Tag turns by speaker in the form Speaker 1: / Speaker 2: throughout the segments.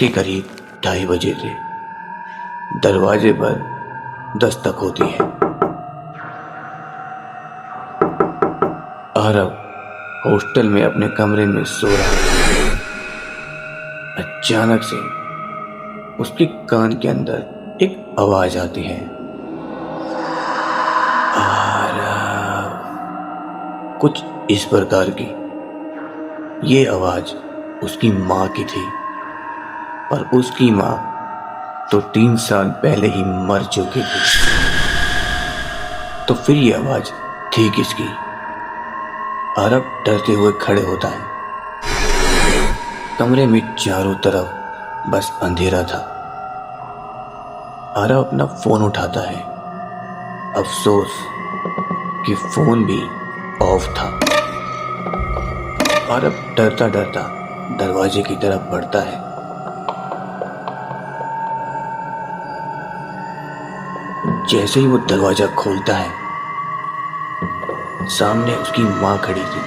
Speaker 1: के करीब 2:30 बजे थे। दरवाजे पर दस्तक होती है। आरव हॉस्टल में अपने कमरे में सो रहा था। अचानक से उसके कान के अंदर एक आवाज आती है, आरव। कुछ इस प्रकार की। ये आवाज उसकी माँ की थी, पर उसकी माँ तो 3 साल पहले ही मर चुकी थी। तो फिर ये आवाज थी किसकी? आरव डरते हुए खड़े होता है। कमरे में चारों तरफ बस अंधेरा था। आरव अपना फोन उठाता है। अफसोस कि फोन भी ऑफ था। आरव डरता डरता दरवाजे की तरफ बढ़ता है। जैसे ही वो दरवाजा खोलता है, सामने उसकी माँ खड़ी थी।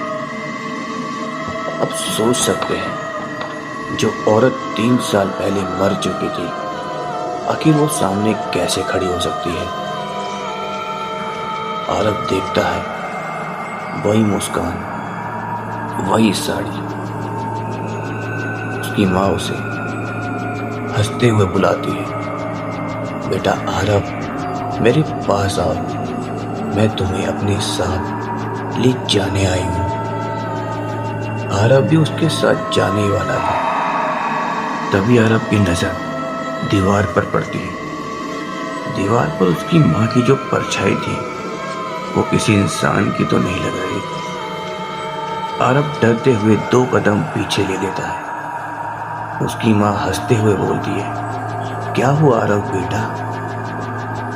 Speaker 1: अब सोच सकते हैं, जो औरत 3 साल पहले मर चुकी थी, आखिर वो सामने कैसे खड़ी हो सकती है? आरव देखता है, वही मुस्कान, वही साड़ी। उसकी माँ उसे हंसते हुए बुलाती है, बेटा आरव, मेरे पास आओ, मैं तुम्हें अपने साथ ले जाने आई हूँ। आरव भी उसके साथ जाने वाला था। तभी आरव की नजर दीवार पर पड़ती है। दीवार पर उसकी माँ की जो परछाई थी, वो किसी इंसान की तो नहीं लग रही थी। आरव डरते हुए 2 कदम पीछे ले लेता है। उसकी माँ हंसते हुए बोलती है, क्या हुआ आरव बेटा,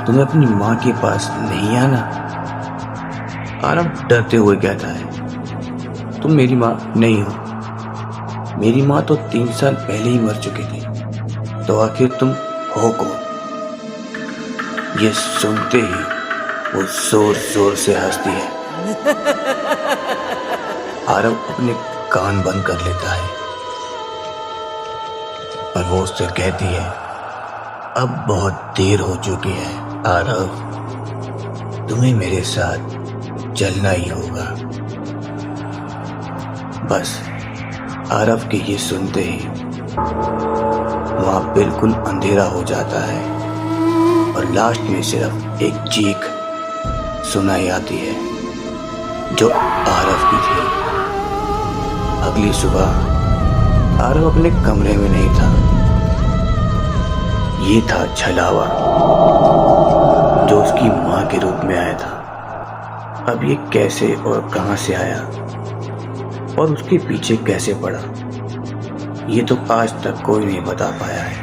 Speaker 1: तुम्हें अपनी माँ के पास नहीं आना? आरव डरते हुए कहता है, तुम मेरी माँ नहीं हो। मेरी माँ तो 3 साल पहले ही मर चुकी थी। तो आखिर तुम हो कौन? ये सुनते ही वो जोर जोर से हंसती है। आरव अपने कान बंद कर लेता है, पर वो उससे कहती है, अब बहुत देर हो चुकी है आरव, तुम्हें मेरे साथ चलना ही होगा। बस आरव के ये सुनते ही वहां बिल्कुल अंधेरा हो जाता है और लास्ट में सिर्फ एक चीख सुनाई आती है, जो आरव की थी। अगली सुबह आरव अपने कमरे में नहीं था। ये था छलावा, जो उसकी माँ के रूप में आया था। अब ये कैसे और कहां से आया और उसके पीछे कैसे पड़ा, ये तो आज तक कोई नहीं बता पाया है।